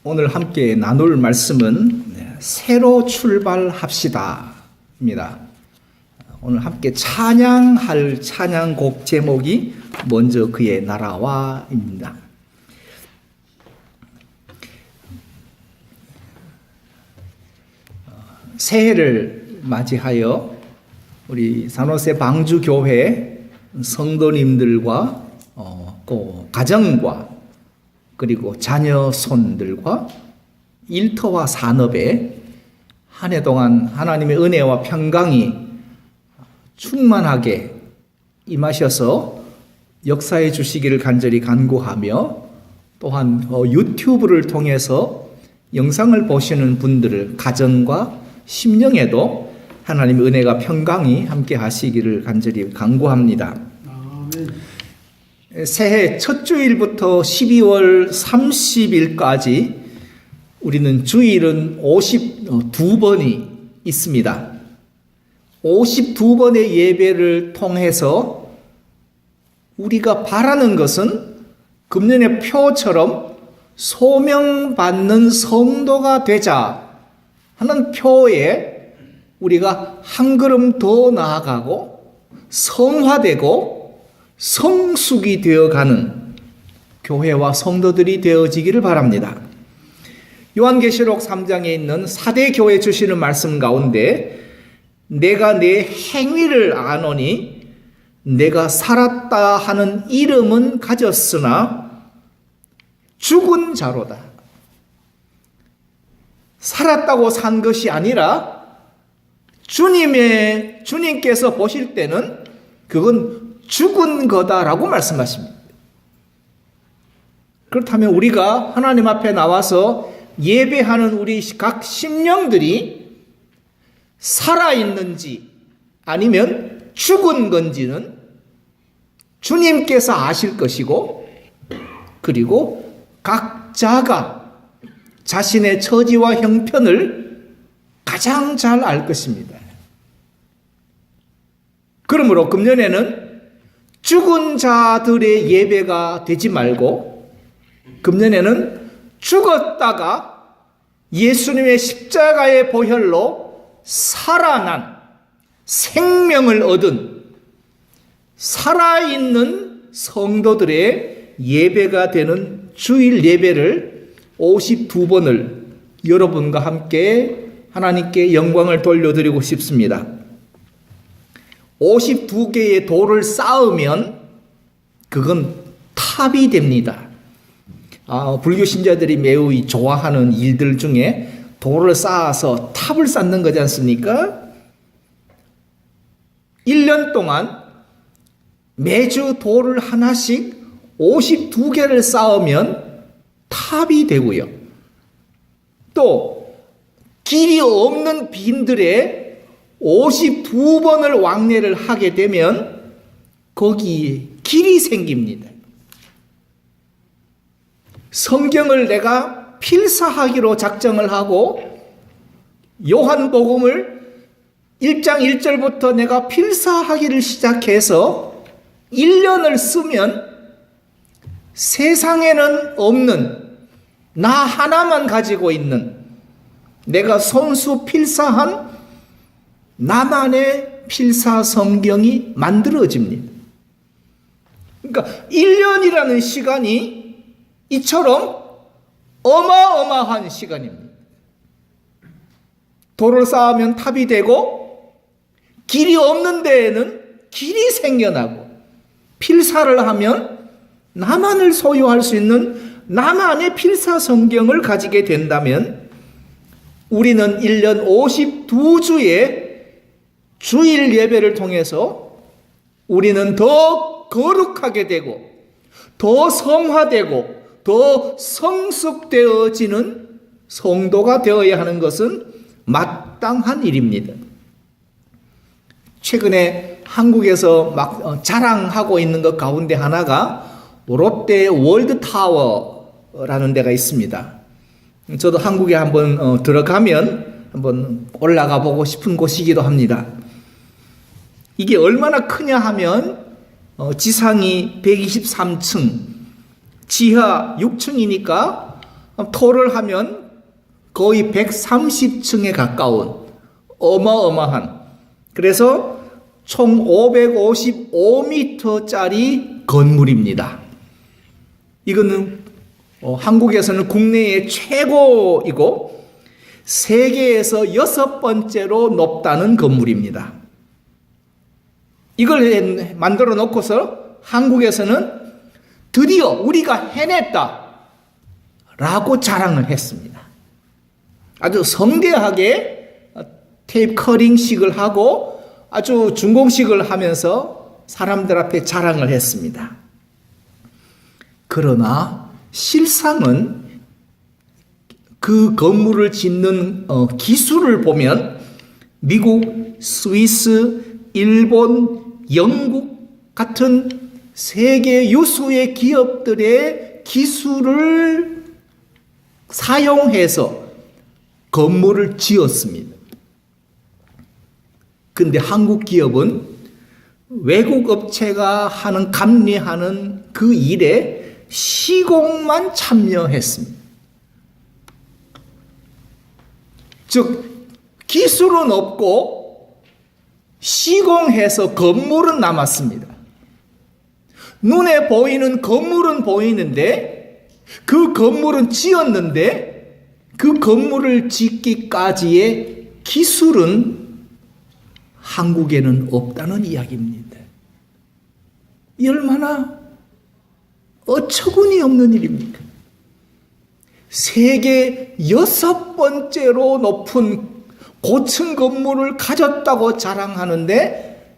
오늘 함께 나눌 말씀은 새로 출발합시다 입니다. 오늘 함께 찬양할 찬양곡 제목이 먼저 그의 나라와 입니다. 새해를 맞이하여 우리 산호세 방주교회 성도님들과 가정과 그리고 자녀 손들과 일터와 산업에 한 해 동안 하나님의 은혜와 평강이 충만하게 임하셔서 역사해 주시기를 간절히 간구하며, 또한 유튜브를 통해서 영상을 보시는 분들을 가정과 심령에도 하나님의 은혜가 평강이 함께 하시기를 간절히 간구합니다. 새해 첫 주일부터 12월 30일까지 우리는 주일은 52번이 있습니다. 52번의 예배를 통해서 우리가 바라는 것은 금년의 표처럼 소명받는 성도가 되자 하는 표에 우리가 한 걸음 더 나아가고 성화되고 성숙이 되어가는 교회와 성도들이 되어지기를 바랍니다. 요한계시록 3장에 있는 사대 교회 주시는 말씀 가운데 내가 내 행위를 아노니 내가 살았다 하는 이름은 가졌으나 죽은 자로다. 살았다고 산 것이 아니라 주님께서 보실 때는 그건 죽은 거다라고 말씀하십니다. 그렇다면 우리가 하나님 앞에 나와서 예배하는 우리 각 심령들이 살아있는지 아니면 죽은 건지는 주님께서 아실 것이고, 그리고 각자가 자신의 처지와 형편을 가장 잘 알 것입니다. 그러므로 금년에는 죽은 자들의 예배가 되지 말고, 금년에는 죽었다가 예수님의 십자가의 보혈로 살아난 생명을 얻은 살아있는 성도들의 예배가 되는 주일 예배를 52번을 여러분과 함께 하나님께 영광을 돌려드리고 싶습니다. 52개의 돌을 쌓으면 그건 탑이 됩니다. 불교 신자들이 매우 좋아하는 일들 중에 돌을 쌓아서 탑을 쌓는 거지 않습니까? 1년 동안 매주 돌을 하나씩 52개를 쌓으면 탑이 되고요. 또 길이 없는 빈들에 52번을 왕래를 하게 되면 거기에 길이 생깁니다. 성경을 내가 필사하기로 작정을 하고 요한복음을 1장 1절부터 내가 필사하기를 시작해서 1년을 쓰면 세상에는 없는 나 하나만 가지고 있는 내가 손수 필사한 나만의 필사 성경이 만들어집니다. 그러니까 1년이라는 시간이 이처럼 어마어마한 시간입니다. 돌을 쌓으면 탑이 되고, 길이 없는 데에는 길이 생겨나고, 필사를 하면 나만을 소유할 수 있는 나만의 필사 성경을 가지게 된다면 우리는 1년 52주의 주일 예배를 통해서 우리는 더 거룩하게 되고 더 성화되고 더 성숙되어지는 성도가 되어야 하는 것은 마땅한 일입니다. 최근에 한국에서 막 자랑하고 있는 것 가운데 하나가 롯데 월드타워라는 데가 있습니다. 저도 한국에 한번 들어가면 한번 올라가 보고 싶은 곳이기도 합니다. 이게 얼마나 크냐 하면 지상이 123층, 지하 6층이니까 토를 하면 거의 130층에 가까운 어마어마한, 그래서 총 555m짜리 건물입니다. 이거는 한국에서는 국내의 최고이고 세계에서 6번째로 높다는 건물입니다. 이걸 만들어 놓고서 한국에서는 드디어 우리가 해냈다 라고 자랑을 했습니다. 아주 성대하게 테이프 커링식을 하고 아주 준공식을 하면서 사람들 앞에 자랑을 했습니다. 그러나 실상은 그 건물을 짓는 기술을 보면 미국, 스위스, 일본, 영국 같은 세계 유수의 기업들의 기술을 사용해서 건물을 지었습니다. 근데 한국 기업은 외국 업체가 감리하는 그 일에 시공만 참여했습니다. 즉, 기술은 없고 시공해서 건물은 남았습니다. 눈에 보이는 건물은 보이는데 그 건물은 지었는데 그 건물을 짓기까지의 기술은 한국에는 없다는 이야기입니다. 이 얼마나 어처구니 없는 일입니까? 세계 6번째로 높은 고층 건물을 가졌다고 자랑하는데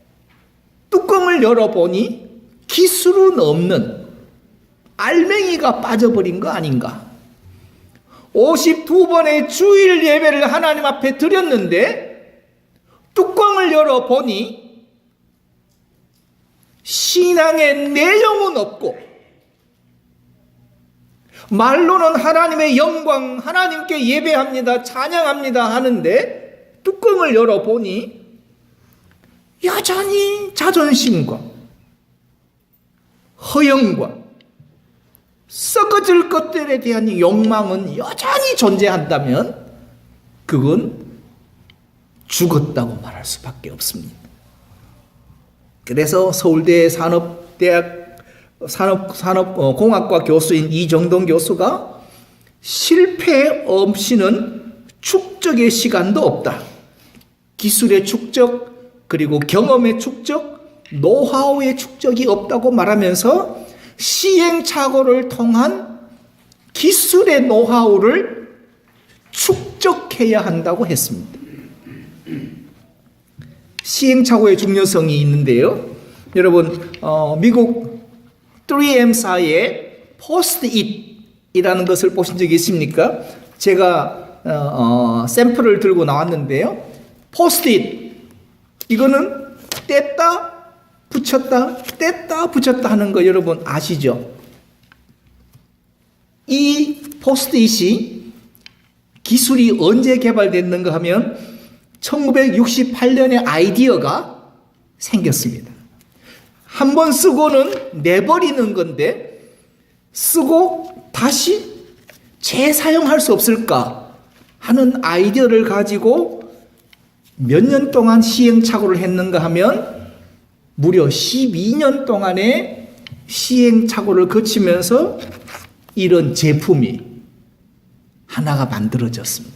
뚜껑을 열어보니 기술은 없는 알맹이가 빠져버린 거 아닌가? 52번의 주일 예배를 하나님 앞에 드렸는데 뚜껑을 열어보니 신앙의 내용은 없고 말로는 하나님의 영광, 하나님께 예배합니다, 찬양합니다 하는데 뚜껑을 열어보니 여전히 자존심과 허영과 썩어질 것들에 대한 욕망은 여전히 존재한다면 그건 죽었다고 말할 수밖에 없습니다. 그래서 서울대 산업공학과 교수인 이정동 교수가 실패 없이는 축적의 시간도 없다. 기술의 축적, 그리고 경험의 축적, 노하우의 축적이 없다고 말하면서 시행착오를 통한 기술의 노하우를 축적해야 한다고 했습니다. 시행착오의 중요성이 있는데요. 여러분, 미국 3M사의 포스트잇이라는 것을 보신 적이 있습니까? 제가 샘플을 들고 나왔는데요. 포스트잇, 이거는 뗐다 붙였다 뗐다 붙였다 하는 거 여러분 아시죠? 이 포스트잇이 기술이 언제 개발됐는가 하면 1968년에 아이디어가 생겼습니다. 한번 쓰고는 내버리는 건데 쓰고 다시 재사용할 수 없을까 하는 아이디어를 가지고 몇 년 동안 시행착오를 했는가 하면 무려 12년 동안의 시행착오를 거치면서 이런 제품이 하나가 만들어졌습니다.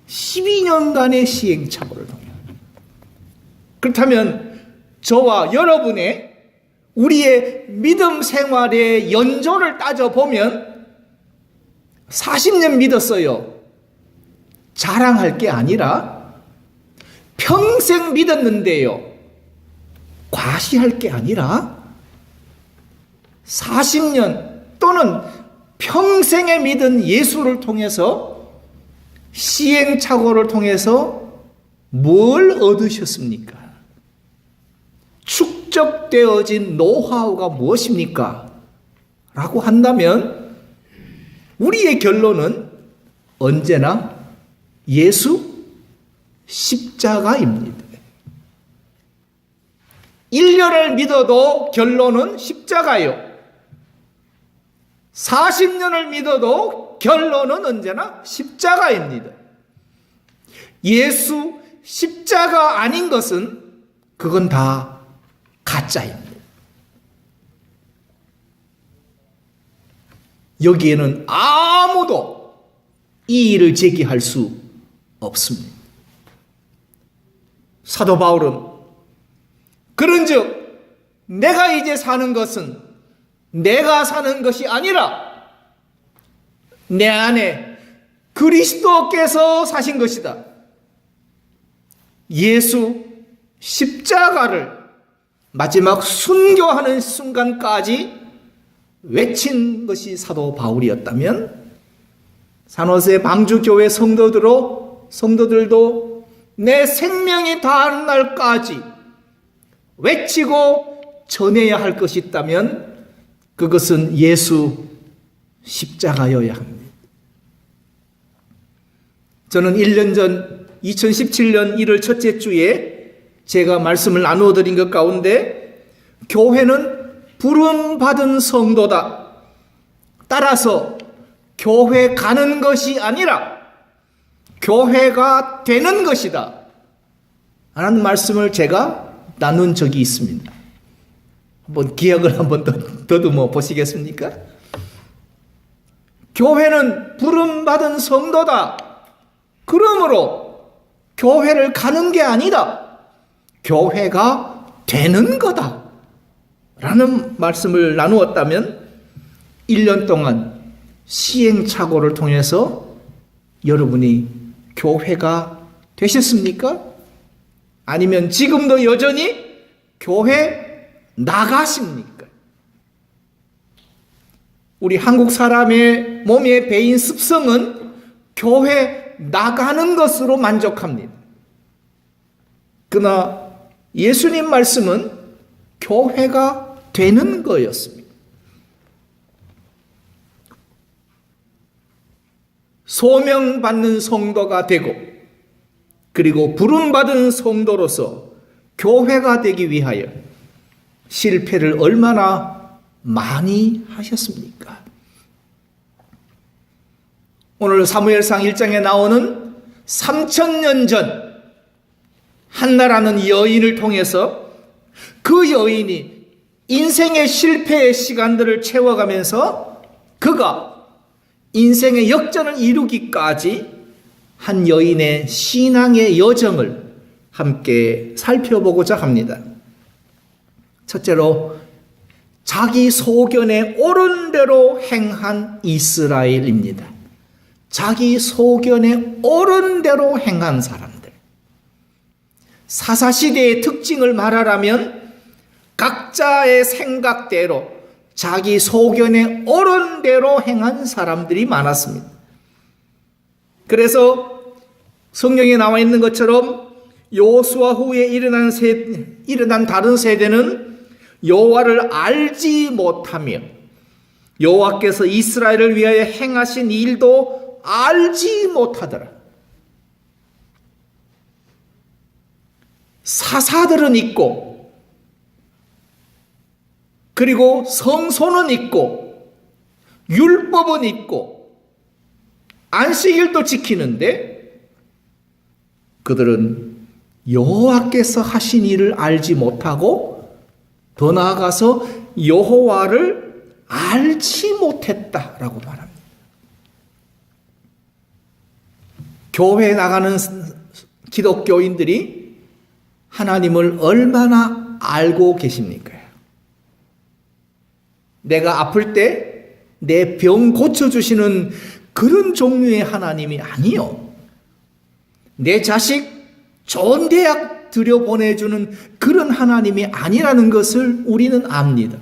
12년간의 시행착오를 통해. 그렇다면 저와 여러분의 우리의 믿음 생활의 연조를 따져보면 40년 믿었어요. 자랑할 게 아니라 평생 믿었는데요. 과시할 게 아니라 40년 또는 평생에 믿은 예수를 통해서 시행착오를 통해서 뭘 얻으셨습니까? 축적되어진 노하우가 무엇입니까? 라고 한다면 우리의 결론은 언제나 예수 십자가입니다. 1년을 믿어도 결론은 십자가요. 40년을 믿어도 결론은 언제나 십자가입니다. 예수 십자가 아닌 것은 그건 다 가짜입니다. 여기에는 아무도 이의를 제기할 수 없습니다. 사도 바울은 그런즉 내가 이제 사는 것은 내가 사는 것이 아니라 내 안에 그리스도께서 사신 것이다. 예수 십자가를 마지막 순교하는 순간까지 외친 것이 사도 바울이었다면 산호세 방주교회 성도들도 내 생명이 닿는 날까지 외치고 전해야 할 것이 있다면 그것은 예수 십자가여야 합니다. 저는 1년 전 2017년 1월 첫째 주에 제가 말씀을 나누어 드린 것 가운데 교회는 부름받은 성도다. 따라서 교회 가는 것이 아니라 교회가 되는 것이다. 라는 말씀을 제가 나눈 적이 있습니다. 한번 기억을 한번 더듬어 보시겠습니까? 교회는 부름받은 성도다. 그러므로 교회를 가는 게 아니다. 교회가 되는 거다. 라는 말씀을 나누었다면 1년 동안 시행착오를 통해서 여러분이 교회가 되셨습니까? 아니면 지금도 여전히 교회 나가십니까? 우리 한국 사람의 몸에 배인 습성은 교회 나가는 것으로 만족합니다. 그러나 예수님 말씀은 교회가 되는 거였습니다. 소명받는 성도가 되고 그리고 부름받은 성도로서 교회가 되기 위하여 실패를 얼마나 많이 하셨습니까? 오늘 사무엘상 1장에 나오는 3000년 전 한나라는 여인을 통해서 그 여인이 인생의 실패의 시간들을 채워가면서 그가 인생의 역전을 이루기까지 한 여인의 신앙의 여정을 함께 살펴보고자 합니다. 첫째로 자기 소견에 옳은 대로 행한 이스라엘입니다. 자기 소견에 옳은 대로 행한 사람들. 사사시대의 특징을 말하라면 각자의 생각대로 자기 소견에 옳은 대로 행한 사람들이 많았습니다. 그래서 성경에 나와 있는 것처럼 여호수아 후에 일어난 다른 세대는 여호와를 알지 못하며 여호와께서 이스라엘을 위하여 행하신 일도 알지 못하더라. 사사들은 있고 그리고 성소는 있고 율법은 있고 안식일도 지키는데 그들은 여호와께서 하신 일을 알지 못하고 더 나아가서 여호와를 알지 못했다라고 말합니다. 교회에 나가는 기독교인들이 하나님을 얼마나 알고 계십니까? 내가 아플 때 내 병 고쳐주시는 그런 종류의 하나님이 아니요. 내 자식 좋은 대학 들여보내주는 그런 하나님이 아니라는 것을 우리는 압니다.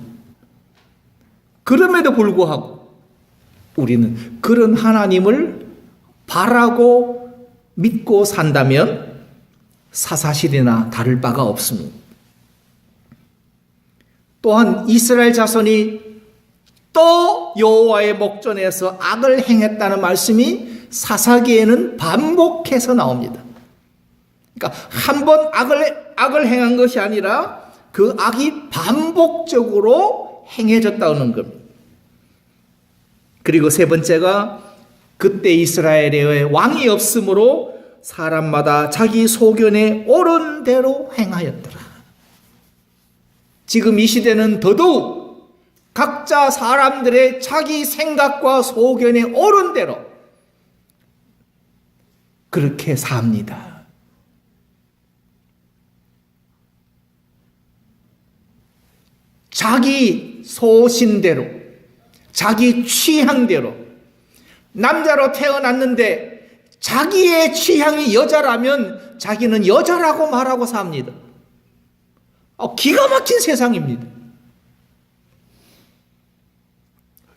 그럼에도 불구하고 우리는 그런 하나님을 바라고 믿고 산다면 사사시대나 다를 바가 없습니다. 또한 이스라엘 자손이 또 여호와의 목전에서 악을 행했다는 말씀이 사사기에는 반복해서 나옵니다. 그러니까 한 번 악을 행한 것이 아니라 그 악이 반복적으로 행해졌다는 겁니다. 그리고 세 번째가 그때 이스라엘에 왕이 없으므로 사람마다 자기 소견에 옳은 대로 행하였더라. 지금 이 시대는 더더욱 각자 사람들의 자기 생각과 소견에 옳은 대로 그렇게 삽니다. 자기 소신대로, 자기 취향대로, 남자로 태어났는데 자기의 취향이 여자라면 자기는 여자라고 말하고 삽니다. 기가 막힌 세상입니다.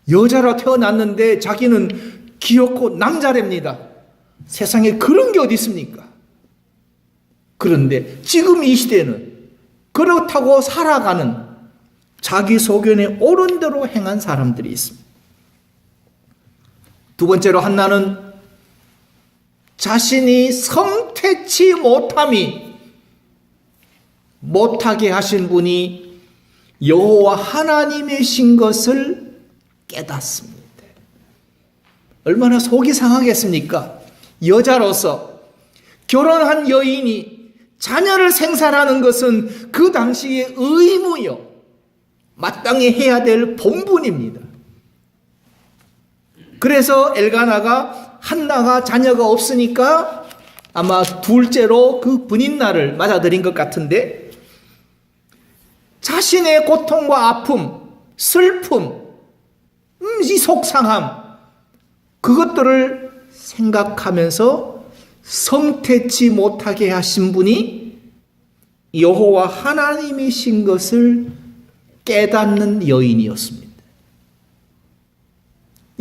여자로 태어났는데 자기는 귀엽고 남자랍니다. 세상에 그런 게 어디 있습니까? 그런데 지금 이 시대는 그렇다고 살아가는 자기 소견에 옳은 대로 행한 사람들이 있습니다. 두 번째로 한나는 자신이 성태치 못하게 하신 분이 여호와 하나님이신 것을 깨닫습니다. 얼마나 속이 상하겠습니까? 여자로서 결혼한 여인이 자녀를 생산하는 것은 그 당시의 의무요, 마땅히 해야 될 본분입니다. 그래서 엘가나가 한나가 자녀가 없으니까 아마 둘째로 그 분인날을 맞아들인 것 같은데, 자신의 고통과 아픔, 슬픔, 이 속상함, 그것들을 생각하면서 성태치 못하게 하신 분이 여호와 하나님이신 것을 깨닫는 여인이었습니다.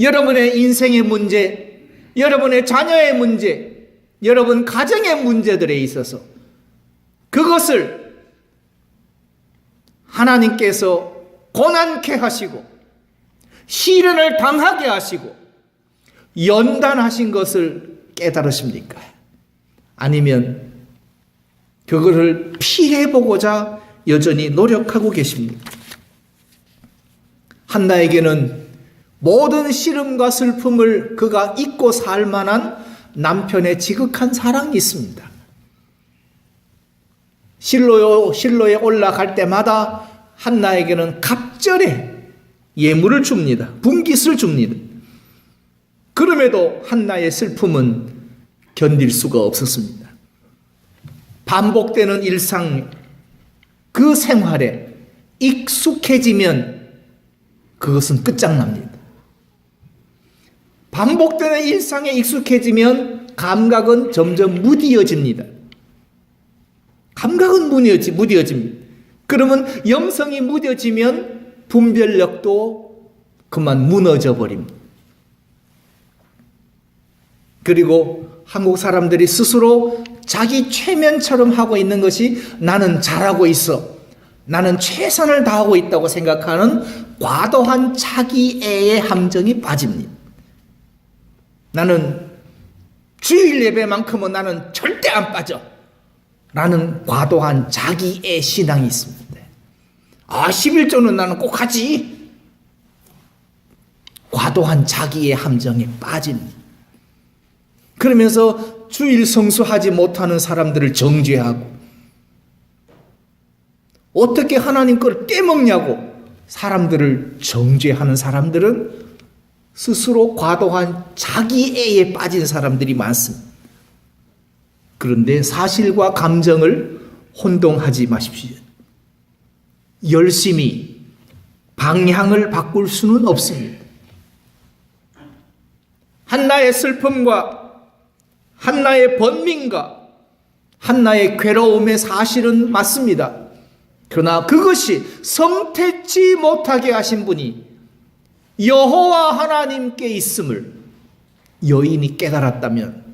여러분의 인생의 문제, 여러분의 자녀의 문제, 여러분 가정의 문제들에 있어서 그것을 하나님께서 고난케 하시고 시련을 당하게 하시고 연단하신 것을 깨달으십니까? 아니면 그것을 피해보고자 여전히 노력하고 계십니까? 한나에게는 모든 시름과 슬픔을 그가 잊고 살 만한 남편의 지극한 사랑이 있습니다. 실로에 올라갈 때마다 한나에게는 갑절에 예물을 줍니다. 분깃을 줍니다. 그럼에도 한나의 슬픔은 견딜 수가 없었습니다. 반복되는 일상, 그 생활에 익숙해지면 그것은 끝장납니다. 반복되는 일상에 익숙해지면 감각은 점점 무디어집니다. 감각은 무뎌집니다. 그러면 영성이 무뎌지면 분별력도 그만 무너져 버립니다. 그리고 한국 사람들이 스스로 자기 최면처럼 하고 있는 것이 나는 잘하고 있어, 나는 최선을 다하고 있다고 생각하는 과도한 자기애의 함정이 빠집니다. 나는 주일 예배만큼은 나는 절대 안 빠져 라는 과도한 자기애 신앙이 있습니다. 11조는 나는 꼭 하지. 과도한 자기의 함정에 빠집니다. 그러면서 주일 성수하지 못하는 사람들을 정죄하고 어떻게 하나님 걸 떼먹냐고 사람들을 정죄하는 사람들은 스스로 과도한 자기애에 빠진 사람들이 많습니다. 그런데 사실과 감정을 혼동하지 마십시오. 열심히 방향을 바꿀 수는 없습니다. 한나의 슬픔과 한나의 번민과 한나의 괴로움의 사실은 맞습니다. 그러나 그것이 성태치 못하게 하신 분이 여호와 하나님께 있음을 여인이 깨달았다면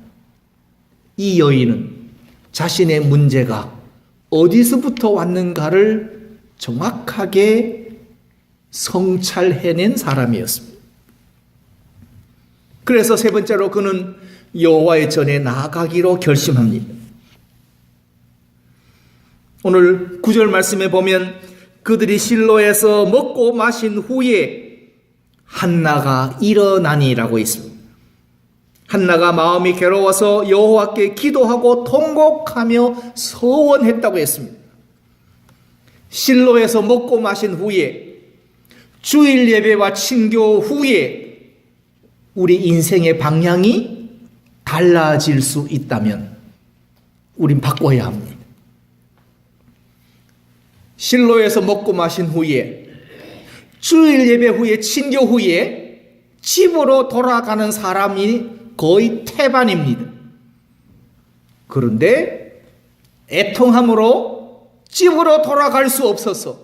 이 여인은 자신의 문제가 어디서부터 왔는가를 정확하게 성찰해낸 사람이었습니다. 그래서 세 번째로 그는 여호와의 전에 나아가기로 결심합니다. 오늘 9절 말씀에 보면 그들이 실로에서 먹고 마신 후에 한나가 일어나니라고 있습니다. 한나가 마음이 괴로워서 여호와께 기도하고 통곡하며 서원했다고 했습니다. 실로에서 먹고 마신 후에, 주일 예배와 친교 후에 우리 인생의 방향이 달라질 수 있다면 우린 바꿔야 합니다. 실로에서 먹고 마신 후에, 주일 예배 후에, 친교 후에 집으로 돌아가는 사람이 거의 태반입니다. 그런데 애통함으로 집으로 돌아갈 수 없어서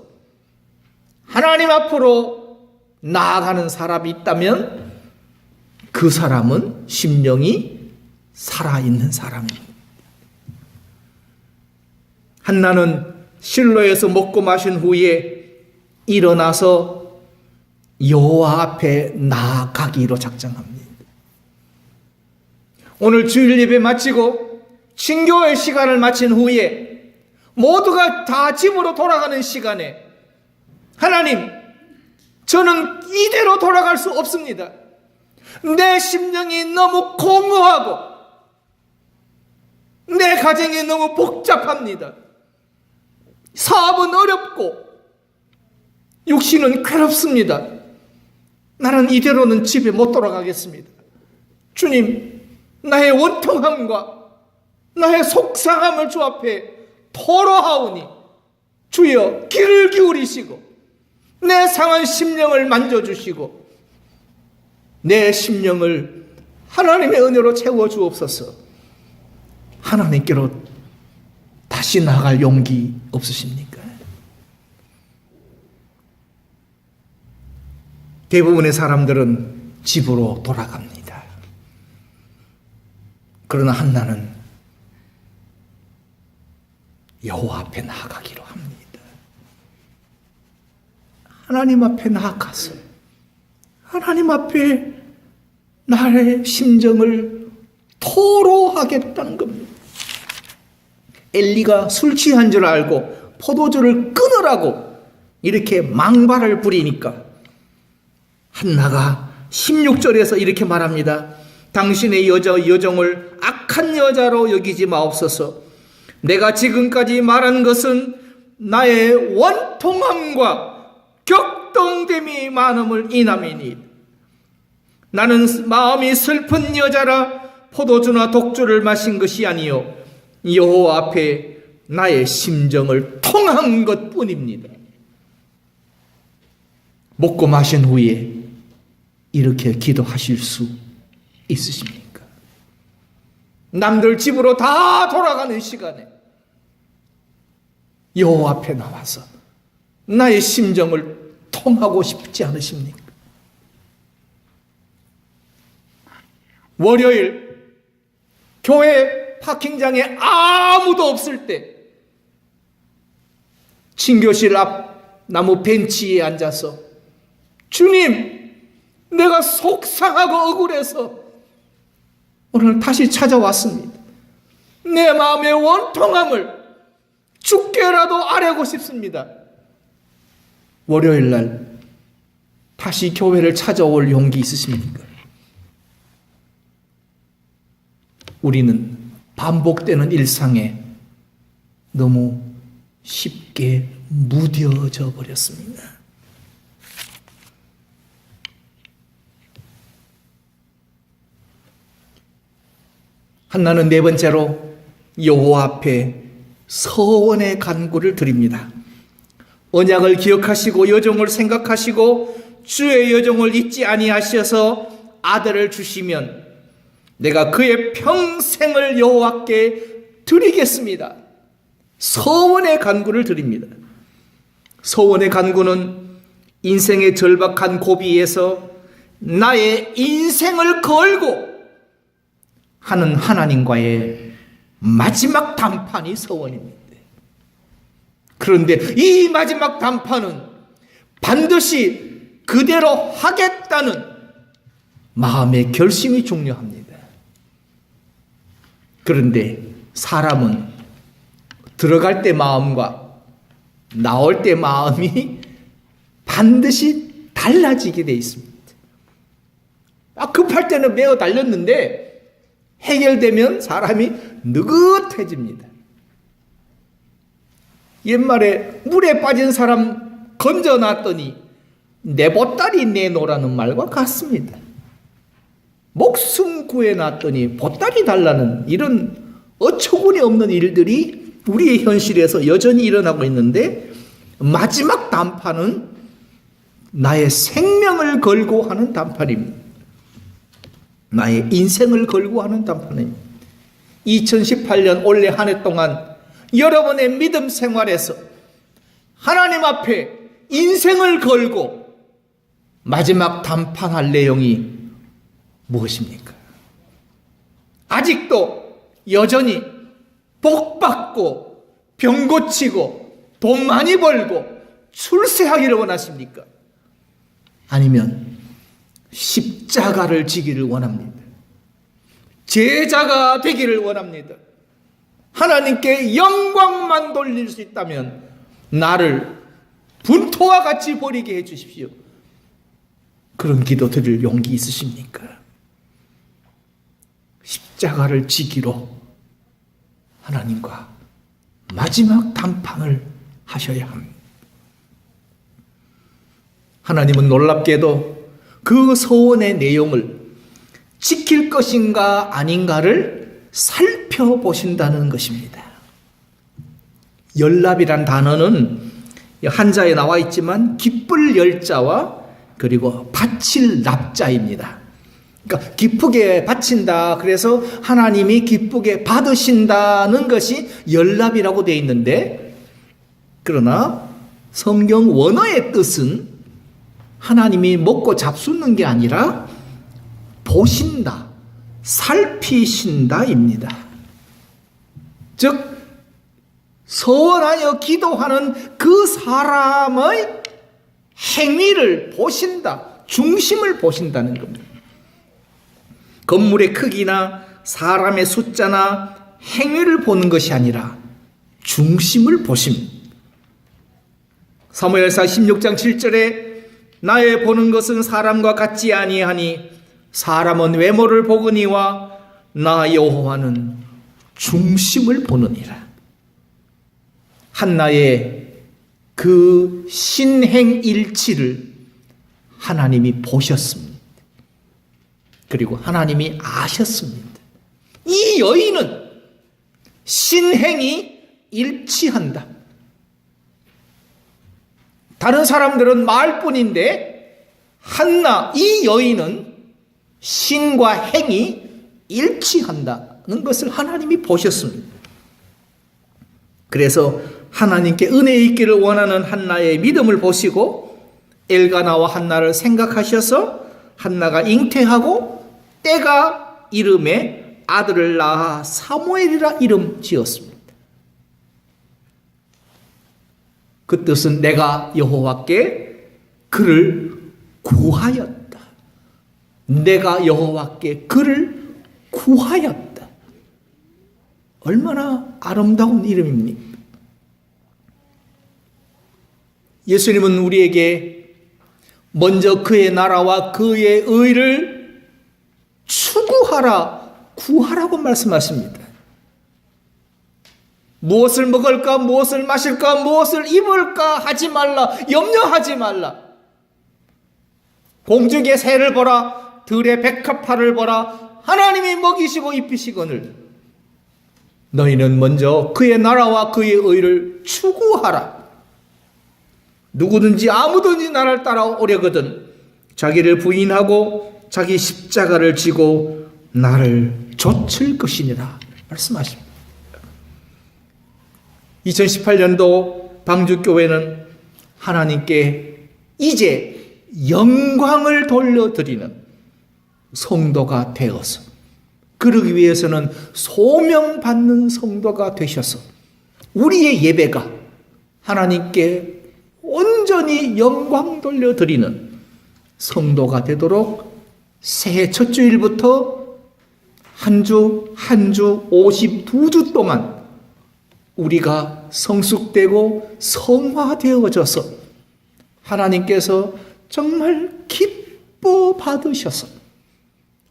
하나님 앞으로 나아가는 사람이 있다면 그 사람은 심령이 살아있는 사람입니다. 한나는 실로에서 먹고 마신 후에 일어나서 여호와 앞에 나아가기로 작정합니다. 오늘 주일 예배 마치고 친교의 시간을 마친 후에 모두가 다 집으로 돌아가는 시간에, 하나님, 저는 이대로 돌아갈 수 없습니다. 내 심령이 너무 공허하고 내 가정이 너무 복잡합니다. 사업은 어렵고 육신은 괴롭습니다. 나는 이대로는 집에 못 돌아가겠습니다. 주님, 나의 원통함과 나의 속상함을 주 앞에 토로하오니 주여 귀를 기울이시고 내 상한 심령을 만져주시고 내 심령을 하나님의 은혜로 채워주옵소서. 하나님께로 다시 나갈 용기 없으십니까? 대부분의 사람들은 집으로 돌아갑니다. 그러나 한나는 여호와 앞에 나아가기로 합니다. 하나님 앞에 나아가서 하나님 앞에 나의 심정을 토로하겠다는 겁니다. 엘리가 술 취한 줄 알고 포도주를 끊으라고 이렇게 망발을 부리니까 한나가 16절에서 이렇게 말합니다. 당신의 여정을 악한 여자로 여기지 마옵소서. 내가 지금까지 말한 것은 나의 원통함과 격동됨이 많음을 인함이니 나는 마음이 슬픈 여자라 포도주나 독주를 마신 것이 아니요 여호와 앞에 나의 심정을 통한 것뿐입니다. 먹고 마신 후에 이렇게 기도하실 수 있으십니까? 남들 집으로 다 돌아가는 시간에 여호와 앞에 나와서 나의 심정을 통하고 싶지 않으십니까? 월요일 교회 파킹장에 아무도 없을 때 친교실 앞 나무 벤치에 앉아서 주님, 내가 속상하고 억울해서 오늘 다시 찾아왔습니다. 내 마음의 원통함을 죽게라도 아뢰고 싶습니다. 월요일 날 다시 교회를 찾아올 용기 있으십니까? 우리는 반복되는 일상에 너무 쉽게 무뎌져 버렸습니다. 한나는 네 번째로 여호와 앞에 서원의 간구를 드립니다. 언약을 기억하시고 여정을 생각하시고 주의 여정을 잊지 아니하셔서 아들을 주시면 내가 그의 평생을 여호와께 드리겠습니다. 서원의 간구를 드립니다. 서원의 간구는 인생의 절박한 고비에서 나의 인생을 걸고 하는 하나님과의 마지막 담판이 서원입니다. 그런데 이 마지막 담판은 반드시 그대로 하겠다는 마음의 결심이 중요합니다. 그런데 사람은 들어갈 때 마음과 나올 때 마음이 반드시 달라지게 되어 있습니다. 급할 때는 매어 달렸는데 해결되면 사람이 느긋해집니다. 옛말에 물에 빠진 사람 건져놨더니 내 보따리 내놓으라는 말과 같습니다. 목숨 구해놨더니 보따리 달라는 이런 어처구니 없는 일들이 우리의 현실에서 여전히 일어나고 있는데, 마지막 단판은 나의 생명을 걸고 하는 단판입니다. 나의 인생을 걸고 하는 단판입니다. 2018년 올해 한 해 동안 여러분의 믿음 생활에서 하나님 앞에 인생을 걸고 마지막 단판할 내용이 무엇입니까? 아직도 여전히 복 받고 병 고치고 돈 많이 벌고 출세하기를 원하십니까? 아니면 십자가를 지기를 원합니다. 제자가 되기를 원합니다. 하나님께 영광만 돌릴 수 있다면 나를 분토와 같이 버리게 해 주십시오. 그런 기도 드릴 용기 있으십니까? 십자가를 지기로 하나님과 마지막 단판을 하셔야 합니다. 하나님은 놀랍게도 그 서원의 내용을 지킬 것인가 아닌가를 살펴보신다는 것입니다. 열납이란 단어는 한자에 나와 있지만 기쁠 열자와 그리고 바칠 납자입니다. 그러니까 기쁘게 바친다, 그래서 하나님이 기쁘게 받으신다는 것이 열납이라고 되어 있는데, 그러나 성경 원어의 뜻은 하나님이 먹고 잡수는 게 아니라 보신다, 살피신다입니다. 즉 서원하여 기도하는 그 사람의 행위를 보신다, 중심을 보신다는 겁니다. 건물의 크기나 사람의 숫자나 행위를 보는 것이 아니라 중심을 보십니다. 사무엘상 16장 7절에 나의 보는 것은 사람과 같지 아니하니 사람은 외모를 보거니와 나 여호와는 중심을 보느니라. 한나의 그 신행일치를 하나님이 보셨습니다. 그리고 하나님이 아셨습니다. 이 여인은 신행이 일치한다. 다른 사람들은 말뿐인데 한나, 이 여인은 신과 행이 일치한다는 것을 하나님이 보셨습니다. 그래서 하나님께 은혜 있기를 원하는 한나의 믿음을 보시고 엘가나와 한나를 생각하셔서 한나가 잉태하고 때가 이름에 아들을 낳아 사무엘이라 이름 지었습니다. 그 뜻은 내가 여호와께 그를 구하였다. 내가 여호와께 그를 구하였다. 얼마나 아름다운 이름입니까? 예수님은 우리에게 먼저 그의 나라와 그의 의를 추구하라, 구하라고 말씀하십니다. 무엇을 먹을까, 무엇을 마실까, 무엇을 입을까 하지 말라, 염려하지 말라. 공중의 새를 보라, 들의 백합화를 보라, 하나님이 먹이시고 입히시거늘 너희는 먼저 그의 나라와 그의 의를 추구하라. 누구든지 아무든지 나를 따라오려거든 자기를 부인하고 자기 십자가를 지고 나를 좇을 것이니라 말씀하십니다. 2018년도 방주교회는 하나님께 이제 영광을 돌려드리는 성도가 되어서, 그러기 위해서는 소명받는 성도가 되셔서 우리의 예배가 하나님께 온전히 영광 돌려드리는 성도가 되도록 새해 첫 주일부터 한 주 한 주 52주 동안 우리가 성숙되고 성화되어져서 하나님께서 정말 기뻐 받으셔서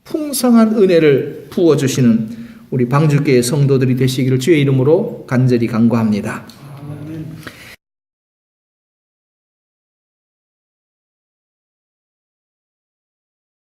풍성한 은혜를 부어주시는 우리 방주교회 성도들이 되시기를 주의 이름으로 간절히 간구합니다.